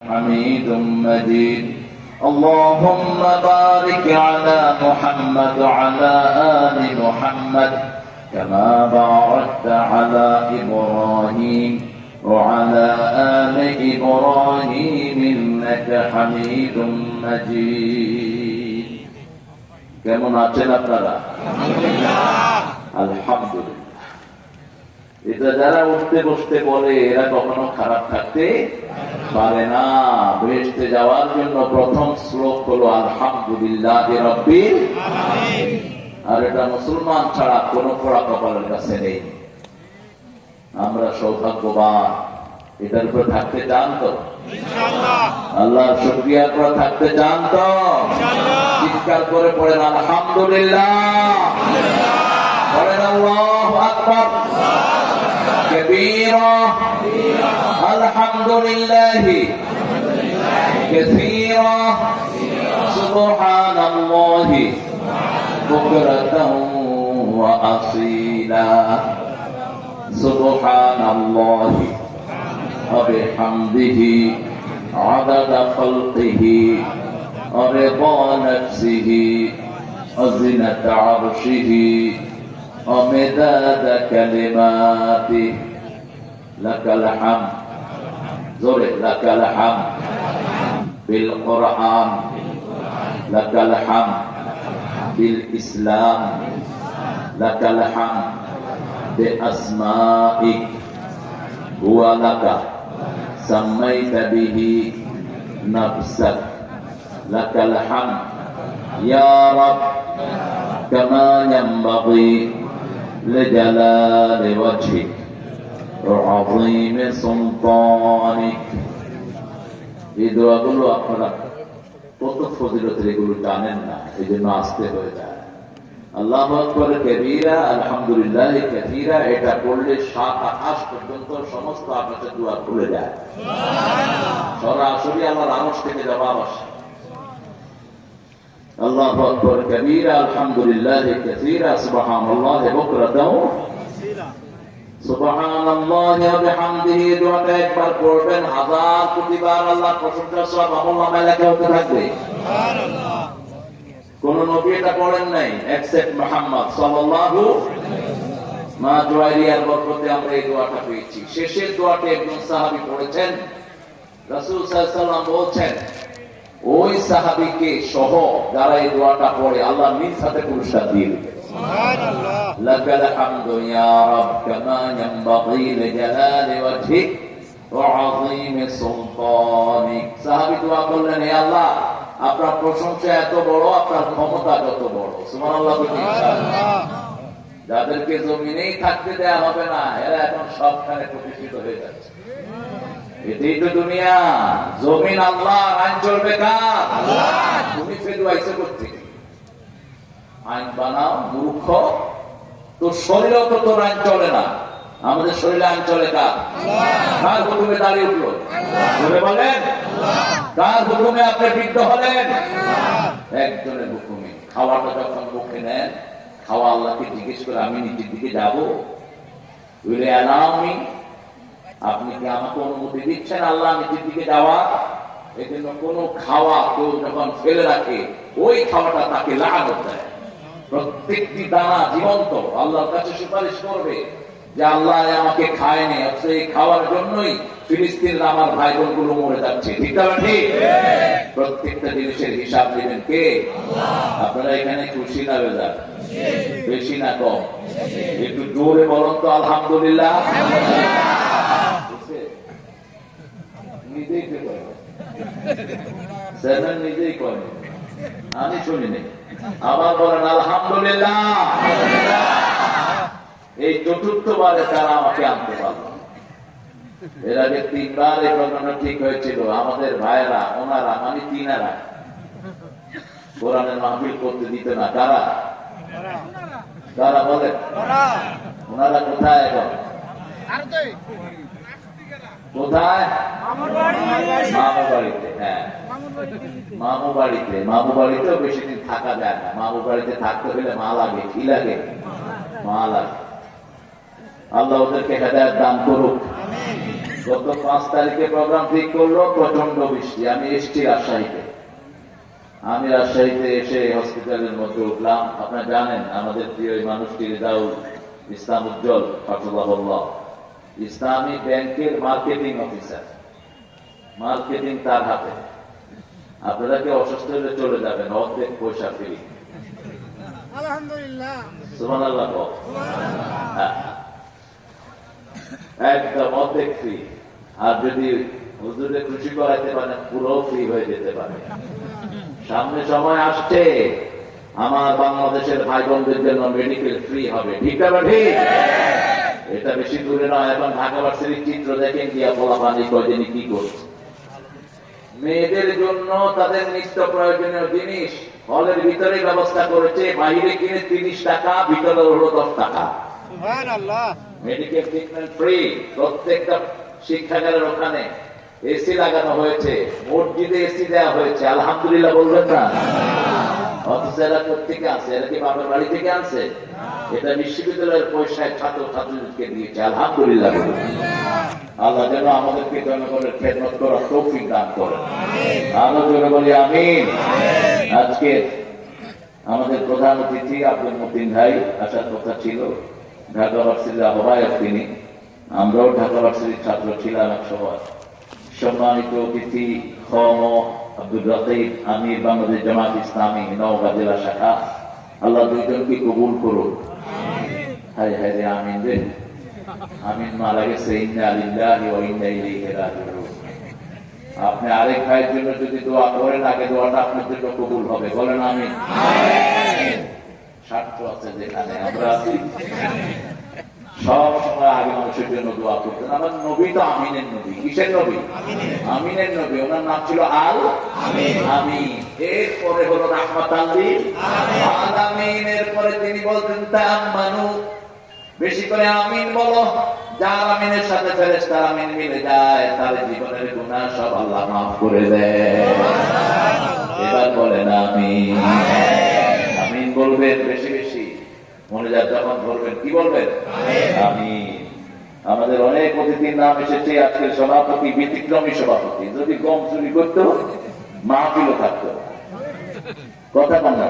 حميد مجيد اللهم بارك على محمد وعلى آل محمد كما باركت على إبراهيم وعلى آل إبراهيم إنك حميد مجيد কেমন আছেন আপনারা? আলহামদুলিল্লাহ। এটা যারা উঠতে বসতে বলে এরা কখনো খারাপ থাকতে পারে না। বেহেশতে যাওয়ার জন্য প্রথম শ্লোক হলো আলহামদুলিল্লাহি রাব্বিল আলামিন। আর এটা মুসলমান ছাড়া কোনো পোড়া কপালের কাছে নেই। আমরা সৌভাগ্যবান। এটার উপর থাকতে চান তো ইনশাআল্লাহ? আল্লাহর শুকরিয়ার উপর থাকতে চান তো ইনশাআল্লাহ? চিৎকার করে পড়েন আলহামদুলিল্লাহ, পড়েন আল্লাহু আকবার كبيرا الحمد لله كثيرا سبحان الله بكرة وأصيلا سبحان الله وبحمده عدد خلقه ورضا نفسه وزنة عرشه ومداد كلماته لك الحمد زوري لك الحمد بالقرآن لك الحمد بالإسلام لك الحمد بأسمائك هو لك سميت به نفسك لك الحمد يا رب كما ينبغي لجلال وجهك وعظيم سلطانك। এই দোয়াগুলো আপনারা কত ফজিলতের, এগুলো জানেন না, এই জন্য আসতে হয়ে যায়। আল্লাহু আকবার কবীরা আলহামদুলিল্লাহ কাসীরা, এটা পড়লে ৭ আকাশ পর্যন্ত সমস্ত আকাশের দুয়ার খুলে যায়। সরাসরি আল্লাহর আরশ থেকে জবাব আসে। আল্লাহু আকবার কবীরা আলহামদুলিল্লাহ কাসীরা সুবহানাল্লাহ বুকরাতাও সুবহানাল্লাহি ওয়া বিহামদিহি। দোয়াটা একবার পড়বেন, ১০০০ কোটি বার আল্লাহ প্রশংসা সব আমল লেখা হতে থাকবে। সুবহানাল্লাহ। কোন নবী এটা পড়েন নাই এক্সেপ্ট মুহাম্মদ সাল্লাল্লাহু মা জুয়াইরিয়ার বরকতে আমরা এই দোয়াটা পেয়েছি। শেষের দোয়াটা একজন সাহাবী পড়েছেন, রাসূল সাল্লাল্লাহু আলাইহি ওয়াসাল্লাম বলেছেন ওই সাহাবীকে সহ যারা এই দোয়াটা পড়ে আল্লাহ নিজ হাতে পুরস্কার দিয়ে দিবেন। সুবহানাল্লাহ। লাকাল হামদু ইয়া রাব কামা ইয়ানবাগি লিজালালি ওয়াজহিক ওয়া আযীমি সুলতানিক। সাহাবী দোয়া করলেন, হে আল্লাহ আপনার প্রশংসা এত বড়, আপনার ক্ষমতা যত বড়। সুবহানাল্লাহ। ইনশাআল্লাহ। যাদেরকে জমিনেই থাকতে দেয়া হবে না এরা এখন সবখানে প্রতিষ্ঠিত হয়ে যাচ্ছে। এটাই তো দুনিয়া। জমিন আল্লাহ, আইন চলবে কার? আল্লাহ। তুমি ফের আইসে করতে আইন বানাও মূর্খ, তোর শরীরেও তো তোর আইন চলে না। আমাদের শরীরে আইন চলে কার? কার হুকুমে দাঁড়িয়ে উঠলো? বলে বলেন কার হুকুমে আপনি বৃদ্ধ হলেন? একজনের হুকুমে। খাওয়াটা যখন মুখে নেন, খাওয়া আল্লাহকে জিজ্ঞেস করে আমি নিচের দিকে যাবো? আপনি কি আমাকে অনুমতি দিচ্ছেন আল্লাহ নিচের দিকে যাওয়া? এই জন্য কোন খাওয়া কেউ যখন ফেলে রাখে ওই খাওয়াটা তাকে লাগানো দেয়। প্রত্যেকটি দানা জীবন্ত, আল্লাহর কাছে সুপারিশ করবে যে আল্লাহ আমাকে খায়নি, এই খাওয়ার জন্যই ফিলিস্তিনের আমার ভাই বোন গুলো মরে যাচ্ছে। ঠিক না ঠিক? প্রত্যেকটা জিনিসের হিসাব দিবেন কে? আপনারা এখানে খুশি না বেজার? বেশি না কম? একটু জোরে বলুন তো আলহামদুলিল্লাহ। নিজেই নিজেই করেন, আমি শুনিনি। আবার বলেন আলহামদুলিল্লাহ। এই চতুর্থবারে তারা আমাকে আনতে পারল। এর আগে ৩ বার এই ঘটনা ঠিক হয়েছিল। আমাদের ভাইয়েরা, ওনারা মানে তিনারা কোরআনের মাহফিল করতে দিত না। কারা কারা বলেন? ওনারা কোথায় এখন? কোথায়? মামু বাড়িতে। হ্যাঁ, মামু বাড়িতে। মামু বাড়িতেও বেশি দিন থাকা যায় না। মামু বাড়িতে থাকতে হলে মা লাগে। কি লাগে? মা লাগে। আল্লাহ ওদেরকে হেদায়েত দান করুক। গত 5 তারিখে প্রোগ্রাম ঠিক করলো, প্রচন্ড বৃষ্টি। আমি এসছি রাজশাহীতে। আমি রাজশাহীতে এসে হসপিটালের মধ্যে উঠলাম। আপনারা জানেন আমাদের প্রিয় মানুষটি রেজাউল ইসলাম উজ্জ্বল হাফিজাহুল্লাহ, ইসলামী ব্যাংকের মার্কেটিং অফিসার। মার্কেটিং তার হাতে। আপনারা কি অসুস্থ হলে চলে যাবেন, অর্ধেক পয়সা ফ্রি। আলহামদুলিল্লাহ, সুবহানাল্লাহ। একদম অর্ধেক ফ্রি। আর যদি হুজুরে খুশি করাইতে পারেন, পুরো ফ্রি হয়ে যেতে পারে। সামনে সময় আসছে আমার বাংলাদেশের ভাই বোনদের জন্য মেডিকেল ফ্রি হবে। ঠিক না ঠিক? এটা বেশি দূরে নয়। এখন ঢাকা ভার্সিটির চিত্র দেখেন গিয়া বলা পানি কয়দিন কি করছে। মেয়েদের জন্য তাদের নিত্য প্রয়োজনীয় জিনিস হলের ভিতরে ব্যবস্থা করেছে। বাইরে কিনে 30 টাকা, ভিতরে হলো 10 টাকা। সুবহানাল্লাহ। Medical treatment free. প্রত্যেকটা শিক্ষাগারের ওখানে এসি লাগানো হয়েছে, মসজিদে এসি দেওয়া হয়েছে। আলহামদুলিল্লাহ বলবেন না? অথচ এরা কোথেকে আনছে? এরা কি বাপের বাড়ি থেকে আনছে? এটা বিশ্ববিদ্যালয়ের পয়সায় ছাত্র ছাত্রীদেরকে দিয়েছে। আলহামদুলিল্লাহ বলবেন। আল্লাহ যেন আমাদেরকে জনগণের খেদমত করার তৌফিক দান করেন। আরো জোরে বলি আমিন। আজকে আমাদের প্রধান অতিথি আব্দুল মতিন ভাই আসার কথা ছিল। ঢাকা ভার্সিটির আহ্বায়ক তিনি। আমরাও ঢাকা ভার্সিটির ছাত্র ছিলাম এক সময়। সম্মানিত অতিথি খম আব্দুল রকিব, আমির বাংলাদেশ জামাত ইসলামী নওগাঁ জেলা শাখা, আল্লাহ দুইজনকে কবুল করুন। হায় হায় রে, আমিন রে। আমিন মারা গেছে। ইন্না লিল্লাহি ওয়া ইন্না ইলাইহি রাজিউন। আপনি আরেক ভাইয়ের জন্য যদি দোয়া করেন, আগে দোয়াটা আপনার জন্য কবুল হবে। বলেন আমিন। স্বার্থ আছে যেখানে আমরা আছি, সব সময় আগে মানুষের জন্য দোয়া করতেন। আমার নবী তো আমিনের নবী। কিসের নবী? আমিনের নবী। ওনার নাম ছিল আল আমিন। এরপরে হলো রাহমাতাল লিল আলামিন। এরপরে তিনি বলতেন তাআম্মানু, বেশি করে আমিন বলো। যার আমিনের সাথে ফেরেশতার আমিন মিলে যায়, তার জীবনের গুনাহ সব আল্লাহ মাফ করে দেয়। এবার বলেন আমিন। আমিন বলবেন বেশি বেশি। মনে যার যখন বলবেন কি বলবেন? আমিন। আমাদের অনেক অতিথির নাম এসেছে। আজকের সভাপতি ব্যতিক্রমী সভাপতি। যদি গম চুরি করতো, মাহফিলও থাকতো। কথা কম না?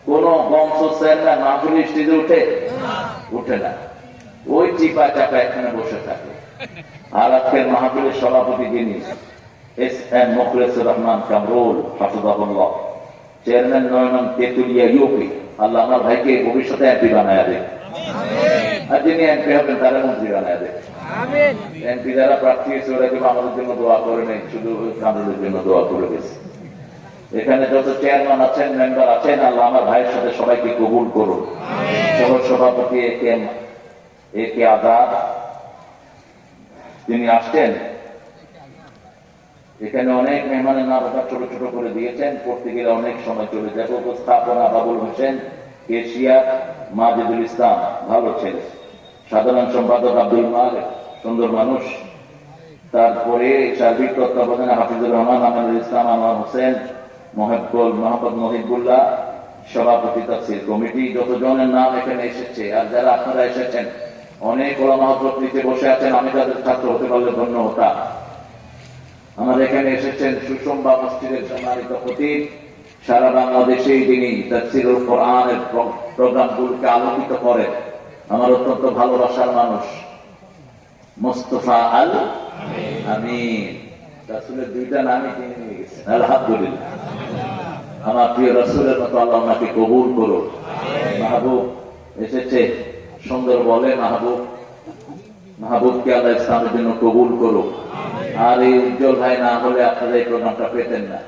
কোন গম চোর না মাহফিল স্টেজে উঠে না। ওই চিপা চাপা এখানে বসে থাকে। আর আজকের মাহফিলের সভাপতি যিনি এস এম মোখলেসুর রহমান কামরুল হাফিজাহুল্লাহ, চেয়ারম্যান 9 নং তেতুলিয়া ইউপি, আল্লাহ আমার ভাইকে ভবিষ্যতে এমপি বানায় দেয়। আর যিনি এমপি হবেন তারা মন্ত্রী বানায় দেয়। এমপি যারা প্রার্থী হয়েছে ওরা কিন্তু আমাদের জন্য দোয়া করে নেই, শুধু কামরুলের জন্য দোয়া করে গেছে। এখানে যত চেয়ারম্যান আছেন, মেম্বার আছেন, আল্লাহ আমার ভাইয়ের সাথে সবাইকে কবুল করুন। সহ সভাপতি এ কে আজাদ, তিনি আসছেন। এখানে অনেক মেহমানের নাম ছোট ছোট করে দিয়েছেন, পড়তে গেলে অনেক সময় চলে যাবে। উপস্থাপনা বাবুল হোসেন, কেশিয়ার মাজেদুল ইসলাম, ভালো ছেলে। সাধারণ সম্পাদক আব্দুল মালিক, সুন্দর মানুষ। তারপরে সার্বিক তত্ত্বাবধানে হাফিজুর রহমান, আমিনুল ইসলাম, আনোয়ার হোসেন, মোহাম্মদ মহিবুল্লাহ, সভাপতি তাফসীর কমিটি। যতজনের নাম এখানে এসেছে আর যারা আপনারা এসেছেন, অনেক ওলামা হযরত নিচে বসে আছেন। আমি তাদের ছাত্র হতে পারলে ধন্য হতাম। আমাদের এখানে এসেছেন সুষমবা মসজিদের সম্মানিত খতিব, সারা বাংলাদেশে যিনি তাফসীরুল কোরআনের প্রোগ্রামগুলোকে আলোকিত করেন, আমার অত্যন্ত ভালোবাসার মানুষ মোস্তফা আল আমিন। রাসূলের 2টা নামই তিনি নিয়ে গেছেন। আলহামদুলিল্লাহ। আমার প্রিয় রাসূলের মতো আল্লাহ ওনাকে কবুল করুন। মাহবুব এসেছে, সুন্দর বলে মাহবুবকে আল্লাহ ইসলামের জন্য কবুল করুন। আর এই উজ্জ্বল ভাই না হলে আপনারা এই প্রোগ্রামটা পেতেন না।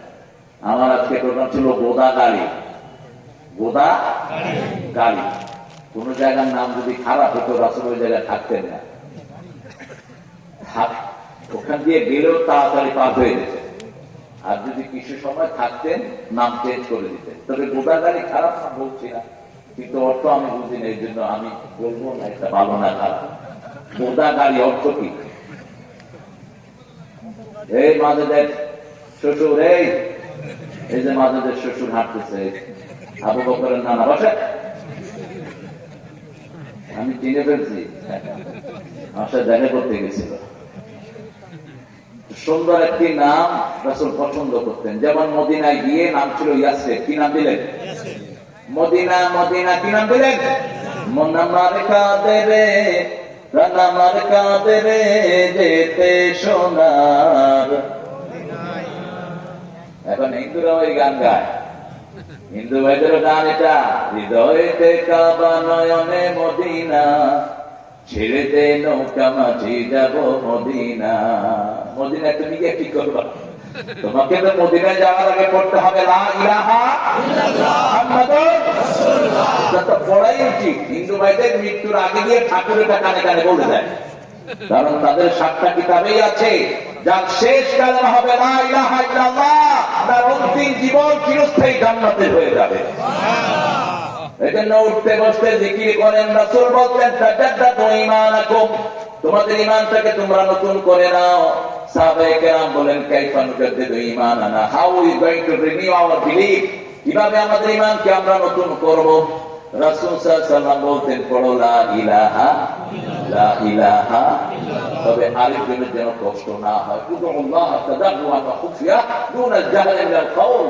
আমার আজকে প্রোগ্রাম ছিল গোদা গাড়ি। কোন জায়গার নাম যদি খারাপ হতো, রাসূল ওই জায়গায় থাকতেন না। ওখান দিয়ে গেলেও তাড়াতাড়ি পার হয়ে যেত। আর যদি কিছু সময় থাকতেন, নাম চেঞ্জ করে দিতেন। তবে গোদা গাড়ি খারাপ না বলছি না, কিন্তু অর্থ আমি বুঝি না, এই জন্য আমি বলবো না এটা ভালো না খারাপ। গোদা গাড়ি অর্থ কি? এই মাজেদের শ্বশুর, এই যে মাজেদের শ্বশুর হাঁটতেছে, আবু বকরের নানা বসে, আমি চিনে ফেলছি। আমার সাথে দেখা করতে গেছিল। সুন্দর একটি নাম রাসূল পছন্দ করতেন। যেমন মদিনায় গিয়ে নাম ছিল ইয়াসরিব, কি নাম দিলেন? মদিনা। মদিনা কি নাম দিলেন? মন আমার কাঁদে প্রাণ আমার কাঁদে যেতে সোনার। এখন হিন্দুরা ওই গান গায়, হিন্দু ভাইদের গান এটা, হৃদয়তে কাবা নয়নে মদিনা, ছেড়ে দে নৌকা মাঝি যাব মদিনা। মদিনা তুমি গিয়ে কি করবা? তোমাকে তো মদিনায় যাওয়ার আগে পড়তে হবে লা ইলাহা ইল্লাল্লাহ মুহাম্মাদুর রাসূলুল্লাহ। এটা তো পড়াই উচিত। হিন্দু ভাইদের মৃত্যুর আগে গিয়ে ঠাকুরের কানে কানে বলে দেয়, কারণ তাদের 7টা কিতাবেই আছে যার শেষ কালেমা হবে লা ইলাহা ইল্লাল্লাহ, তার অন্তিম জীবন চিরস্থায়ী জান্নাতের হয়ে যাবে। এজন্য উঠতে বসতে জিকির করেন। রাসূল বলতেন তাজাদ্দাদু ঈমানাকুম, তোমাদের ঈমানটাকে তোমরা নতুন করে নাও। সাহাবায়ে কেরাম বলেন কাইফা নুজাদ্দিদু ঈমানানা, how is going to renew our belief, কিভাবে আমাদের ঈমানকে আমরা নতুন করব? রাসূল সাল্লাল্লাহু আলাইহি ওয়াসাল্লাম বলতেন পড়ো লা ইলাহা লা ইলাহা, তবে আরেকজনের যেন কষ্ট না হয়। উদুল্লাহ তাদাররুআন ওয়া খুফিয়া দুনাল জাহরি মিনাল কাউল,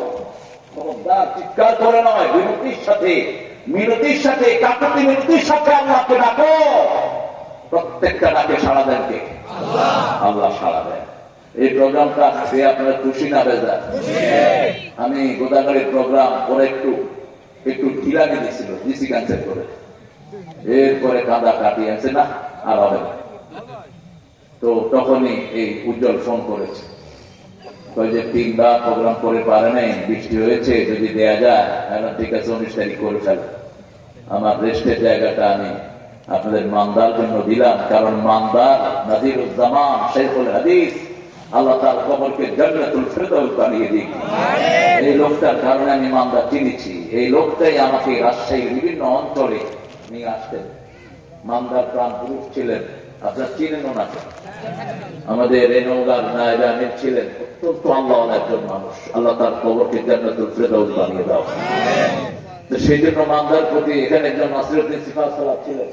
খবরদার চিৎকার করে নয়, বিনতির সাথে, মিনতির সাথে, কাকুতি মিনতির সাথে আল্লাহকে ডাকো। প্রত্যেকটা ডাকে সাড়া দেন কে? আল্লাহ। আল্লাহ সাড়া দেন। এই প্রোগ্রামটা পেয়ে আপনারা খুশি না বেজা? আমি গোদাগাড়ির প্রোগ্রাম করে একটু ঢিলামি দিয়েছিল, ডিসি ক্যান্সেল করে, এরপরে কাঁদা কাটিয়ে আছে না আর হবে না। তো তখনই এই উজ্জ্বল ফোন করেছে, যে 3বার প্রোগ্রাম করে পারে নাই, বৃষ্টি হয়েছে, যদি দেয়া যায়। এখন ঠিক আছে 19 তারিখ করে ফেল। আমার রেস্টের জায়গাটা আমি আপনাদের মান্দার জন্য দিলাম, কারণ মান্দার নাজিরুজ্জামান শাইখুল হাদিস, আল্লাহ তার কবরকে জান্নাতুল ফেরদাউস বানিয়ে দিক। এই লোকটার কারণে আমি মান্দার চিনেছি। এই লোকটাই আমাকে রাজশাহীর বিভিন্ন অঞ্চলে নিয়ে আসতেন। মান্দার প্রাণ পুরুষ ছিলেন, আপনারা চিনেন ওনাকে। আমাদের এই নওগাঁর নায়েবে আমির ছিলেন, অত্যন্ত আল্লাহওয়ালা একজন মানুষ। আল্লাহ তার কবরকে জান্নাতুল ফেরদাউস বানিয়ে দাও। তো সেই জন্য মান্দার প্রতি এখানে একজন নাসিরউদ্দিন সিফাত সাহেব ছিলেন,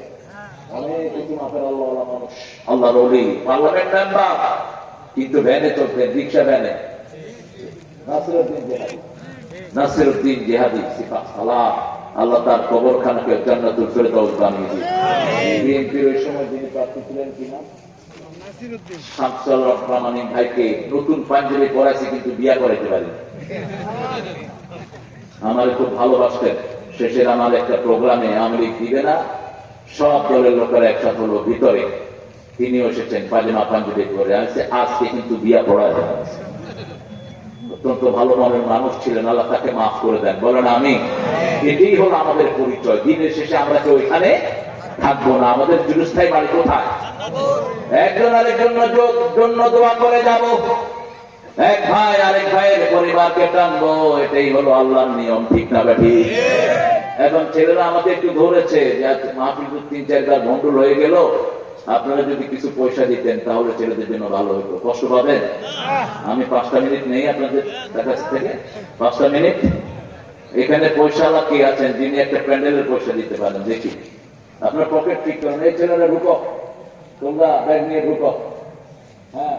অনেক উঁচু মাপের আল্লাহওয়ালা মানুষ, আল্লাহর ওলি, পার্লামেন্ট মেম্বার, কিন্তু ভ্যানে চলতেন, রিক্সা ভ্যানে। নাসিরউদ্দিন জিহাদি সিফাত সালাম, আল্লাহ তার কবরখানাকে জান্নাতুল ফেরদাউস বানিয়ে দিন। বিএনপির ওই সময় যিনি প্রার্থী ছিলেন কিনা, শামসুল রহমান ভাইকে নতুন পাঞ্জাবি পরাইছে, কিন্তু বিয়া করাইতে পারি। আমার খুব ভালোবাসতেন। শেষের আমার একটা প্রোগ্রামে আওয়ামী লীগ দিবে না, সব দলের লোকেরা একসাথে হলো ভিতরে, তিনিও এসেছেন পাজামা পাঞ্জাবি করে। আজকে কিন্তু বিয়া পড়া যায়। অত্যন্ত ভালো মনের মানুষ ছিলেন, আল্লাহ তাকে মাফ করে দেন, বলেন আমিন। এটাই হলো আমাদের পরিচয়। দিনের শেষে আমরা কেউ এখানে থাকবো না, আমাদের চিরস্থায়ী বাড়ি কোথায়? একজন আরেকজনের জন্য দোয়া করে যাব, এক ভাই আরেক ভাইয়ের পরিবারকে টানবো, এটাই হলো আল্লাহর নিয়ম, ঠিক না বেঠি? এখন ছেলেরা আমাকে একটু ধরেছে যে মাহফিল 3-4বার ভণ্ডুল হয়ে গেল, আপনারা যদি কিছু পয়সা দিতেন তাহলে ছেলেদের জন্য ভালো হতো। কষ্ট পাবেন? আমি 5টা মিনিট নেই আপনাদের কাছ থেকে, 5টা মিনিট। এখানে পয়সাওয়ালা কে আছেন যিনি একটা প্যান্ডেলের পয়সা দিতে পারেন? দেখি আপনার পকেট ঠিক করেন। এই ছেলেরা ঢুকো, তোমরা ব্যাগ নিয়ে ঢুকো। হ্যাঁ।